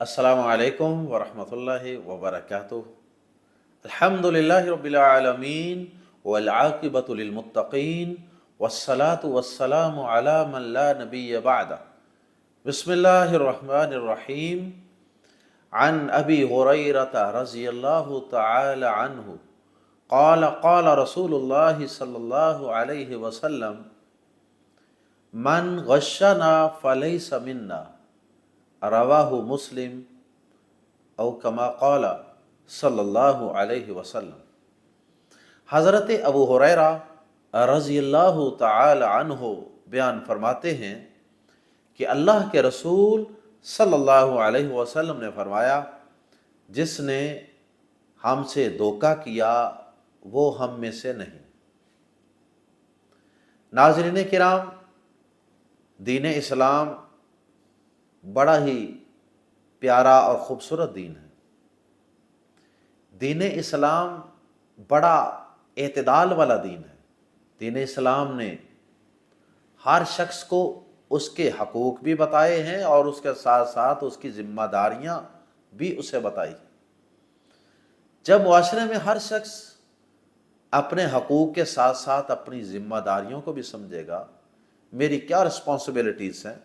السلام علیکم ورحمۃ اللہ وبرکاتہ۔ الحمد للہ رب العالمین والعاقبۃ للمتقین والصلاة والسلام علی من لا نبی بعد۔ بسم اللہ الرحمن الرحیم۔ عن ابی ہریرۃ رضی اللہ تعالی عنہ قال قال رسول اللہ صلی اللہ علیہ وسلم من غشنا فلیس منا، رواہ مسلم او کما قال صلی اللہ علیہ وسلم۔ حضرت ابو ہریرہ رضی اللہ تعالی عنہ بیان فرماتے ہیں کہ اللہ کے رسول صلی اللہ علیہ وسلم نے فرمایا، جس نے ہم سے دھوکہ کیا وہ ہم میں سے نہیں۔ ناظرین کرام، دین اسلام بڑا ہی پیارا اور خوبصورت دین ہے۔ دین اسلام بڑا اعتدال والا دین ہے۔ دین اسلام نے ہر شخص کو اس کے حقوق بھی بتائے ہیں اور اس کے ساتھ ساتھ اس کی ذمہ داریاں بھی اسے بتائی۔ جب معاشرے میں ہر شخص اپنے حقوق کے ساتھ ساتھ اپنی ذمہ داریوں کو بھی سمجھے گا، میری کیا رسپانسبلٹیز ہیں،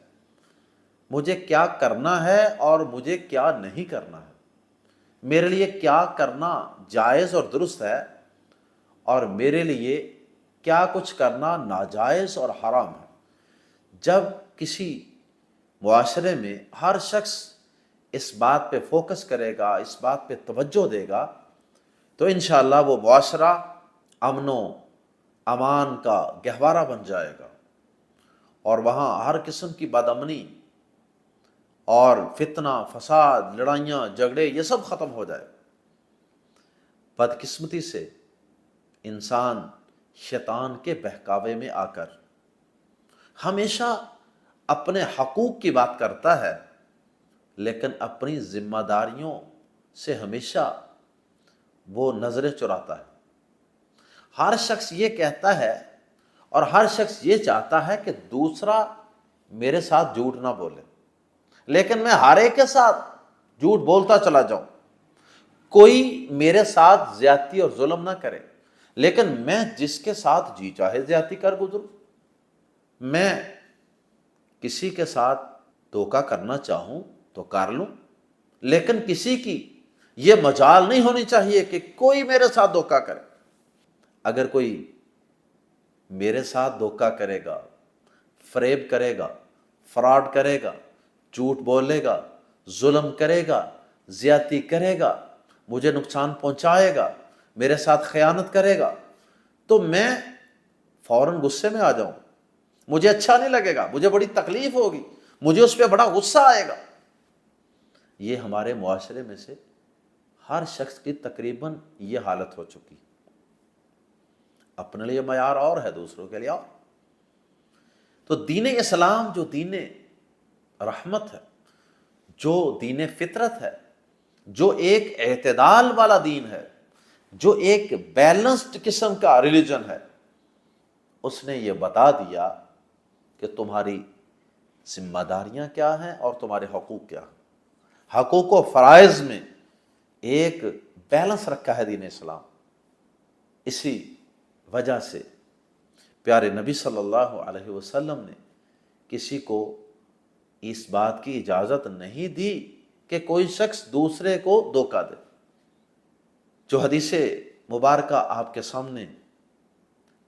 مجھے کیا کرنا ہے اور مجھے کیا نہیں کرنا ہے، میرے لیے کیا کرنا جائز اور درست ہے اور میرے لیے کیا کچھ کرنا ناجائز اور حرام ہے۔ جب کسی معاشرے میں ہر شخص اس بات پہ فوکس کرے گا، اس بات پہ توجہ دے گا، تو انشاءاللہ وہ معاشرہ امن و امان کا گہوارہ بن جائے گا اور وہاں ہر قسم کی بدامنی اور فتنہ، فساد، لڑائیاں، جھگڑے، یہ سب ختم ہو جائے۔ بدقسمتی سے انسان شیطان کے بہکاوے میں آ کر ہمیشہ اپنے حقوق کی بات کرتا ہے، لیکن اپنی ذمہ داریوں سے ہمیشہ وہ نظریں چراتا ہے۔ ہر شخص یہ کہتا ہے اور ہر شخص یہ چاہتا ہے کہ دوسرا میرے ساتھ جھوٹ نہ بولے، لیکن میں ہر ایک کے ساتھ جھوٹ بولتا چلا جاؤں، کوئی میرے ساتھ زیادتی اور ظلم نہ کرے، لیکن میں جس کے ساتھ جی چاہے زیادتی کر گزروں۔ میں کسی کے ساتھ دھوکہ کرنا چاہوں تو کر لوں، لیکن کسی کی یہ مجال نہیں ہونی چاہیے کہ کوئی میرے ساتھ دھوکہ کرے۔ اگر کوئی میرے ساتھ دھوکہ کرے گا، فریب کرے گا، فراڈ کرے گا، جھوٹ بولے گا، ظلم کرے گا، زیادتی کرے گا، مجھے نقصان پہنچائے گا، میرے ساتھ خیانت کرے گا، تو میں فوراً غصے میں آ جاؤں، مجھے اچھا نہیں لگے گا، مجھے بڑی تکلیف ہوگی، مجھے اس پہ بڑا غصہ آئے گا۔ یہ ہمارے معاشرے میں سے ہر شخص کی تقریباً یہ حالت ہو چکی۔ اپنے لیے معیار اور ہے، دوسروں کے لیے اور۔ تو دین اسلام جو دین رحمت ہے، جو دین فطرت ہے، جو ایک اعتدال والا دین ہے، جو ایک بیلنسڈ قسم کا ریلیجن ہے، اس نے یہ بتا دیا کہ تمہاری ذمہ داریاں کیا ہیں اور تمہارے حقوق کیا ہیں۔ حقوق و فرائض میں ایک بیلنس رکھا ہے دین اسلام۔ اسی وجہ سے پیارے نبی صلی اللہ علیہ وسلم نے کسی کو اس بات کی اجازت نہیں دی کہ کوئی شخص دوسرے کو دھوکہ دے۔ جو حدیث مبارکہ آپ کے سامنے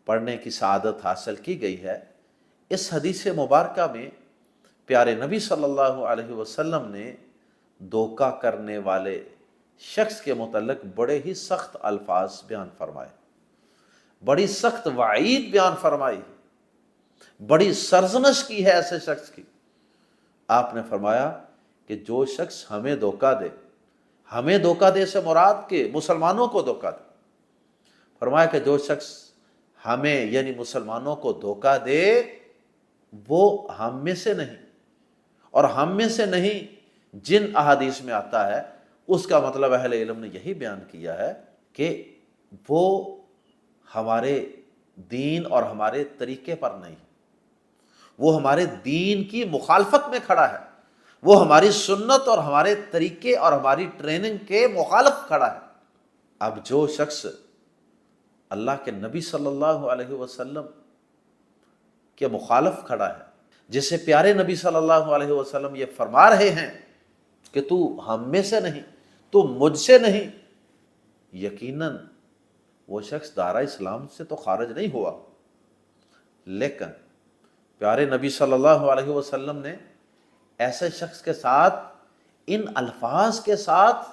پڑھنے کی سعادت حاصل کی گئی ہے، اس حدیث مبارکہ میں پیارے نبی صلی اللہ علیہ وسلم نے دھوکہ کرنے والے شخص کے متعلق بڑے ہی سخت الفاظ بیان فرمائے، بڑی سخت وعید بیان فرمائی، بڑی سرزنش کی ہے ایسے شخص کی۔ آپ نے فرمایا کہ جو شخص ہمیں دھوکہ دے، ہمیں دھوکہ دے سے مراد کہ مسلمانوں کو دھوکہ دے، فرمایا کہ جو شخص ہمیں یعنی مسلمانوں کو دھوکہ دے وہ ہم میں سے نہیں، اور ہم میں سے نہیں جن احادیث میں آتا ہے اس کا مطلب اہل علم نے یہی بیان کیا ہے کہ وہ ہمارے دین اور ہمارے طریقے پر نہیں، وہ ہمارے دین کی مخالفت میں کھڑا ہے، وہ ہماری سنت اور ہمارے طریقے اور ہماری ٹریننگ کے مخالف کھڑا ہے۔ اب جو شخص اللہ کے نبی صلی اللہ علیہ وسلم کے مخالف کھڑا ہے، جسے پیارے نبی صلی اللہ علیہ وسلم یہ فرما رہے ہیں کہ تو ہم میں سے نہیں، تو مجھ سے نہیں، یقیناً وہ شخص دائرہ اسلام سے تو خارج نہیں ہوا، لیکن پیارے نبی صلی اللہ علیہ وسلم نے ایسے شخص کے ساتھ ان الفاظ کے ساتھ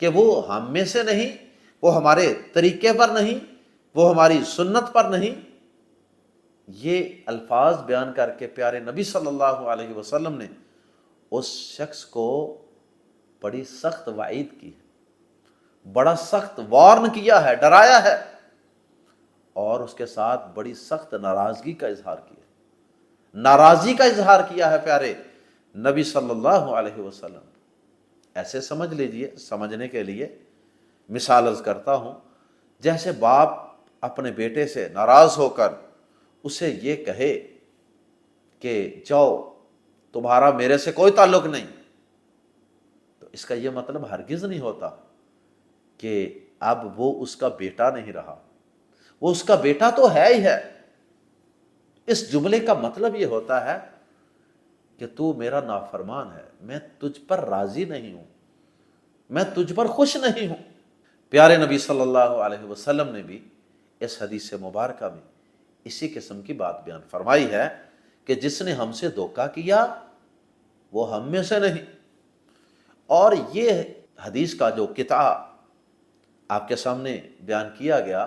کہ وہ ہم میں سے نہیں، وہ ہمارے طریقے پر نہیں، وہ ہماری سنت پر نہیں، یہ الفاظ بیان کر کے پیارے نبی صلی اللہ علیہ وسلم نے اس شخص کو بڑی سخت وعید کی ہے، بڑا سخت وارن کیا ہے، ڈرایا ہے، اور اس کے ساتھ بڑی سخت ناراضگی کا اظہار کیا، ناراضی کا اظہار کیا ہے پیارے نبی صلی اللہ علیہ وسلم۔ ایسے سمجھ لیجئے، سمجھنے کے لیے مثال عرض کرتا ہوں، جیسے باپ اپنے بیٹے سے ناراض ہو کر اسے یہ کہے کہ جاؤ، تمہارا میرے سے کوئی تعلق نہیں، تو اس کا یہ مطلب ہرگز نہیں ہوتا کہ اب وہ اس کا بیٹا نہیں رہا، وہ اس کا بیٹا تو ہے ہی ہے۔ اس جملے کا مطلب یہ ہوتا ہے کہ تو میرا نافرمان ہے، میں تجھ پر راضی نہیں ہوں، میں تجھ پر خوش نہیں ہوں۔ پیارے نبی صلی اللہ علیہ وسلم نے بھی اس حدیث مبارکہ میں اسی قسم کی بات بیان فرمائی ہے کہ جس نے ہم سے دھوکہ کیا وہ ہم میں سے نہیں۔ اور یہ حدیث کا جو قطعہ آپ کے سامنے بیان کیا گیا،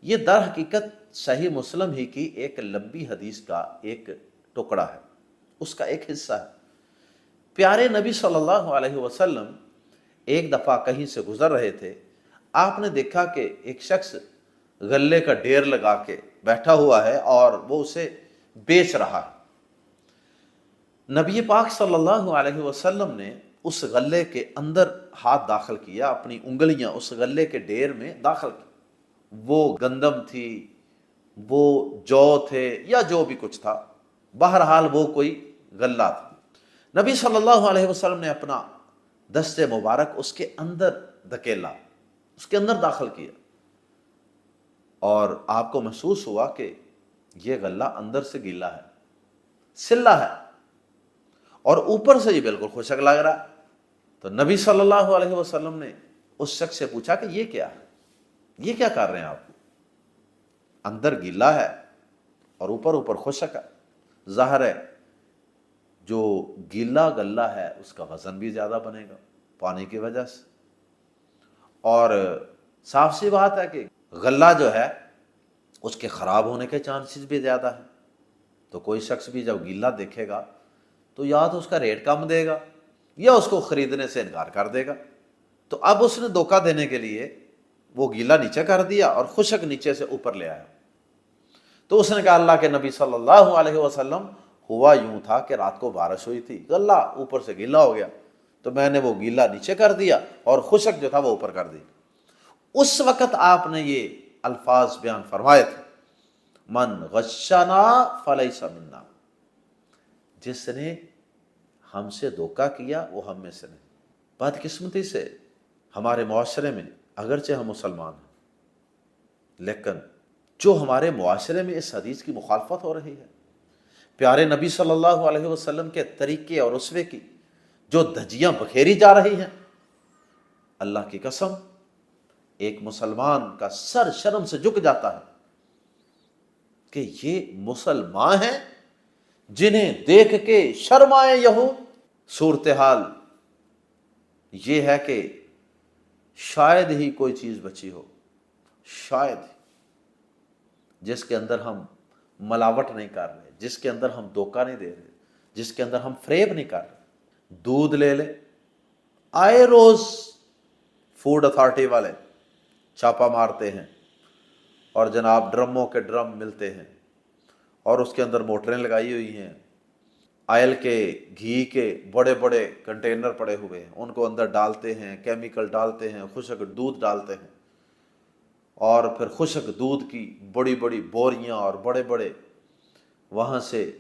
یہ در حقیقت صحیح مسلم ہی کی ایک لمبی حدیث کا ایک ٹکڑا ہے، اس کا ایک حصہ ہے۔ پیارے نبی صلی اللہ علیہ وسلم ایک دفعہ کہیں سے گزر رہے تھے، آپ نے دیکھا کہ ایک شخص غلے کا ڈھیر لگا کے بیٹھا ہوا ہے اور وہ اسے بیچ رہا ہے۔ نبی پاک صلی اللہ علیہ وسلم نے اس غلے کے اندر ہاتھ داخل کیا، اپنی انگلیاں اس غلے کے ڈھیر میں داخل کی۔ وہ گندم تھی، وہ جو تھے، یا جو بھی کچھ تھا، بہرحال وہ کوئی غلہ تھا۔ نبی صلی اللہ علیہ وسلم نے اپنا دست مبارک اس کے اندر دھکیلا، اس کے اندر داخل کیا، اور آپ کو محسوس ہوا کہ یہ غلہ اندر سے گیلا ہے، سلا ہے، اور اوپر سے یہ بالکل خشک لگ رہا ہے۔ تو نبی صلی اللہ علیہ وسلم نے اس شخص سے پوچھا کہ یہ کیا ہے، یہ کیا کر رہے ہیں آپ؟ اندر گیلا ہے اور اوپر خشک ہے۔ ظاہر ہے جو گیلا غلہ ہے اس کا وزن بھی زیادہ بنے گا پانی کی وجہ سے، اور صاف سی بات ہے کہ غلہ جو ہے اس کے خراب ہونے کے چانسز بھی زیادہ ہیں۔ تو کوئی شخص بھی جب گیلا دیکھے گا تو یا تو اس کا ریٹ کم دے گا یا اس کو خریدنے سے انکار کر دے گا۔ تو اب اس نے دھوکہ دینے کے لیے وہ گیلا نیچے کر دیا اور خشک نیچے سے اوپر لے آیا۔ تو اس نے کہا اللہ کے نبی صلی اللہ علیہ وسلم، ہوا یوں تھا کہ رات کو بارش ہوئی تھی، غلہ اوپر سے گیلا ہو گیا، تو میں نے وہ گیلا نیچے کر دیا اور خشک جو تھا وہ اوپر کر دی۔ اس وقت آپ نے یہ الفاظ بیان فرمائے تھے، من غشنا فلیس منا، جس نے ہم سے دھوکہ کیا وہ ہم میں سے نہیں۔ بدقسمتی سے ہمارے معاشرے میں اگرچہ ہم مسلمان ہیں، لیکن جو ہمارے معاشرے میں اس حدیث کی مخالفت ہو رہی ہے، پیارے نبی صلی اللہ علیہ وسلم کے طریقے اور اسوے کی جو دھجیاں بکھیری جا رہی ہیں، اللہ کی قسم ایک مسلمان کا سر شرم سے جھک جاتا ہے کہ یہ مسلمان ہیں جنہیں دیکھ کے شرمائے یہود۔ صورتحال یہ ہے کہ شاید ہی کوئی چیز بچی ہو، شاید ہی، جس کے اندر ہم ملاوٹ نہیں کر رہے، جس کے اندر ہم دھوکہ نہیں دے رہے، جس کے اندر ہم فریب نہیں کر رہے۔ دودھ لے لے، آئے روز فوڈ اتھارٹی والے چھاپا مارتے ہیں اور جناب ڈرموں کے ڈرم ملتے ہیں اور اس کے اندر موٹریں لگائی ہوئی ہیں، آئل کے گھی کے بڑے بڑے کنٹینر پڑے ہوئے ہیں، ان کو اندر ڈالتے ہیں، کیمیکل ڈالتے ہیں، خشک دودھ ڈالتے ہیں، اور پھر خشک دودھ کی بڑی بڑی بوریاں اور بڑے بڑے وہاں سے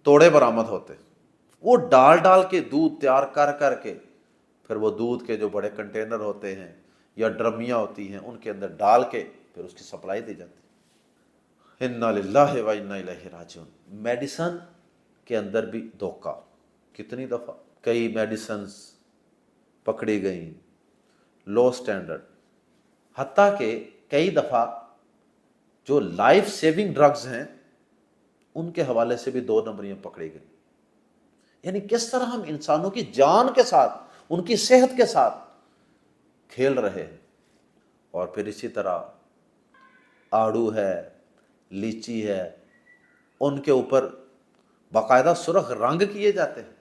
توڑے برآمد ہوتے ہیں۔ وہ ڈال ڈال کے دودھ تیار کر کر کے پھر وہ دودھ کے جو بڑے کنٹینر ہوتے ہیں یا ڈرمیاں ہوتی ہیں ان کے اندر ڈال کے پھر اس کی سپلائی دی جاتی ہے۔ انا للہ و انا الیہ راجعون۔ میڈیسن کے اندر بھی دھوکہ، کتنی دفعہ کئی میڈیسنز پکڑی گئیں لو سٹینڈرڈ، حتیٰ کہ کئی دفعہ جو لائف سیونگ ڈرگز ہیں ان کے حوالے سے بھی 2 نمبریاں پکڑی گئیں۔ یعنی کس طرح ہم انسانوں کی جان کے ساتھ، ان کی صحت کے ساتھ کھیل رہے ہیں۔ اور پھر اسی طرح آڑو ہے، لیچی ہے، ان کے اوپر باقاعدہ سرخ رنگ کیے جاتے ہیں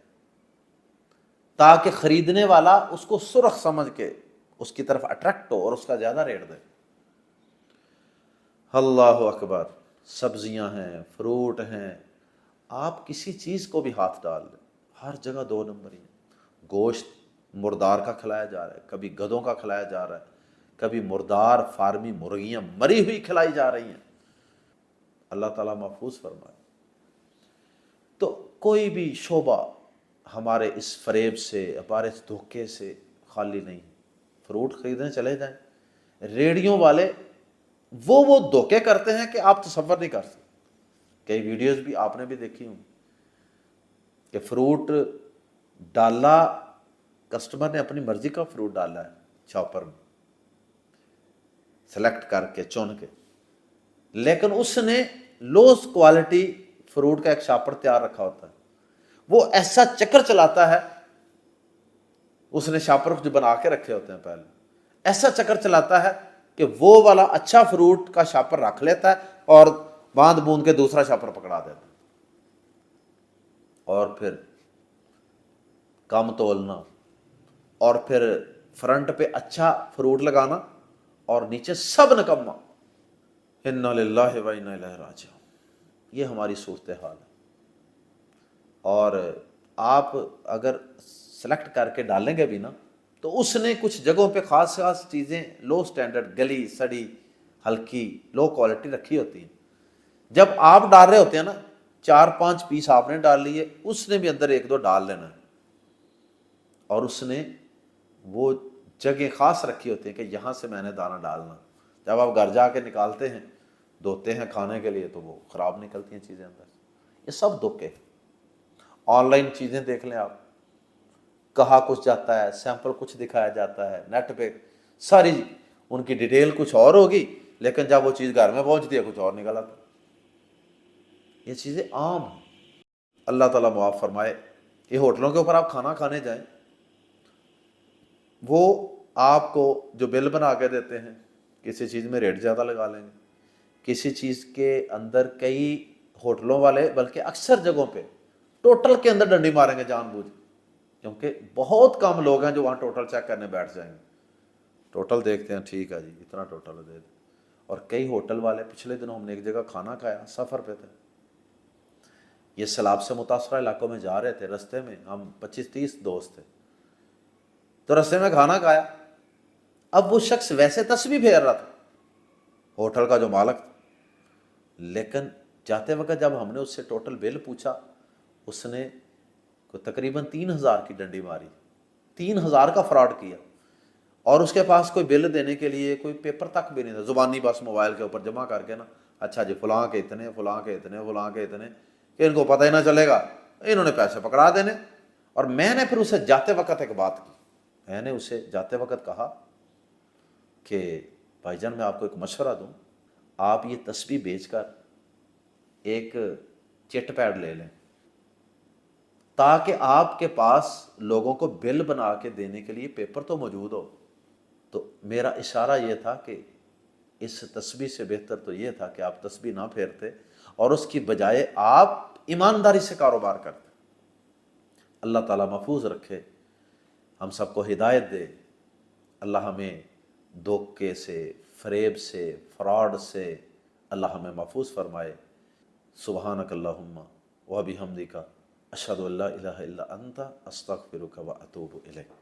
تاکہ خریدنے والا اس کو سرخ سمجھ کے اس کی طرف اٹریکٹ ہو اور اس کا زیادہ ریٹ دے۔ اللہ اکبر۔ سبزیاں ہیں، فروٹ ہیں، آپ کسی چیز کو بھی ہاتھ ڈال دیں، ہر جگہ 2 نمبری ہیں۔ گوشت مردار کا کھلایا جا رہا ہے، کبھی گدھوں کا کھلایا جا رہا ہے، کبھی مردار فارمی مرغیاں مری ہوئی کھلائی جا رہی ہیں۔ اللہ تعالیٰ محفوظ فرمائے۔ تو کوئی بھی شعبہ ہمارے اس فریب سے، ہمارے اس دھوکے سے خالی نہیں۔ فروٹ خریدنے چلے جائیں، ریڑھیوں والے وہ دھوکے کرتے ہیں کہ آپ تصور نہیں کر سکتے۔ کئی ویڈیوز بھی آپ نے بھی دیکھی ہوں کہ فروٹ ڈالا، کسٹمر نے اپنی مرضی کا فروٹ ڈالا ہے چاپر میں سلیکٹ کر کے چن کے، لیکن اس نے لوز کوالٹی فروٹ کا ایک شاپر تیار رکھا ہوتا ہے، وہ ایسا چکر چلاتا ہے، اس نے شاپر جو بنا کے رکھے ہوتے ہیں پہلے، ایسا چکر چلاتا ہے کہ وہ والا اچھا فروٹ کا شاپر رکھ لیتا ہے اور باندھ بوند کے دوسرا شاپر پکڑا دیتا ہے، اور پھر کم تولنا، اور پھر فرنٹ پہ اچھا فروٹ لگانا اور نیچے سب نکما۔ انا للہ و انا الیہ راجعون۔ یہ ہماری صورتحال ہے۔ اور آپ اگر سلیکٹ کر کے ڈالیں گے بھی نا تو اس نے کچھ جگہوں پہ خاص چیزیں لو سٹینڈرڈ، گلی سڑی، ہلکی، لو کوالٹی رکھی ہوتی ہیں۔ جب آپ ڈال رہے ہوتے ہیں نا، 4-5 پیس آپ نے ڈال لیے، اس نے بھی اندر 1-2 ڈال لینا ہے، اور اس نے وہ جگہ خاص رکھی ہوتی ہے کہ یہاں سے میں نے دانہ ڈالنا۔ جب آپ گھر جا کے نکالتے ہیں، دھوتے ہیں کھانے کے لیے، تو وہ خراب نکلتی ہیں چیزیں اندر۔ یہ سب دھوکے۔ آن لائن چیزیں دیکھ لیں آپ، کہا کچھ جاتا ہے، سیمپل کچھ دکھایا جاتا ہے، نیٹ پہ ساری ان کی ڈیٹیل کچھ اور ہوگی، لیکن جب وہ چیز گھر میں پہنچتی ہے کچھ اور نکل آتا۔ یہ چیزیں عام ہیں۔ اللہ تعالیٰ معاف فرمائے۔ یہ ہوٹلوں کے اوپر آپ کھانا کھانے جائیں، وہ آپ کو جو بل بنا کے دیتے ہیں، کسی چیز میں ریٹ زیادہ لگا لیں گے، کسی چیز کے اندر کئی ہوٹلوں والے بلکہ اکثر جگہوں پہ ٹوٹل کے اندر ڈنڈی ماریں گے جان بوجھ، کیونکہ بہت کم لوگ ہیں جو وہاں ٹوٹل چیک کرنے بیٹھ جائیں گے۔ ٹوٹل دیکھتے ہیں، ٹھیک ہے جی اتنا ٹوٹل دے دیں۔ اور کئی ہوٹل والے، پچھلے دنوں ہم نے ایک جگہ کھانا کھایا، سفر پہ تھے، یہ سیلاب سے متاثرہ علاقوں میں جا رہے تھے، رستے میں ہم 25-30 دوست تھے، تو رستے میں کھانا کھایا۔ اب وہ شخص ویسے تسبیح پھیر رہا تھا، ہوٹل کا جو مالک تھا، لیکن جاتے وقت جب ہم نے اس سے ٹوٹل بل پوچھا، اس نے تقریباً 3000 کی ڈنڈی ماری، 3000 کا فراڈ کیا، اور اس کے پاس کوئی بل دینے کے لیے کوئی پیپر تک بھی نہیں تھا، زبانی بس موبائل کے اوپر جمع کر کے نا، اچھا جی فلاں کے اتنے، فلاں کے اتنے، فلاں کے اتنے، کہ ان کو پتہ ہی نہ چلے گا، انہوں نے پیسے پکڑا دینے۔ اور میں نے پھر اسے جاتے وقت ایک بات کی، میں نے اسے جاتے وقت کہا کہ بھائی جان میں آپ کو ایک مشورہ دوں، آپ یہ تسبیح بیچ کر ایک چٹ پیڈ لے لیں، تاکہ آپ کے پاس لوگوں کو بل بنا کے دینے کے لیے پیپر تو موجود ہو۔ تو میرا اشارہ یہ تھا کہ اس تسبیح سے بہتر تو یہ تھا کہ آپ تسبیح نہ پھیرتے اور اس کی بجائے آپ ایمانداری سے کاروبار کرتے۔ اللہ تعالیٰ محفوظ رکھے، ہم سب کو ہدایت دے، اللہ ہمیں دھوکے سے، فریب سے، فراڈ سے اللہ ہمیں محفوظ فرمائے۔ سبحانک اللہم و بحمدک، اشہد ان لا الہ الا انت، استغفرک و اتوب الیک۔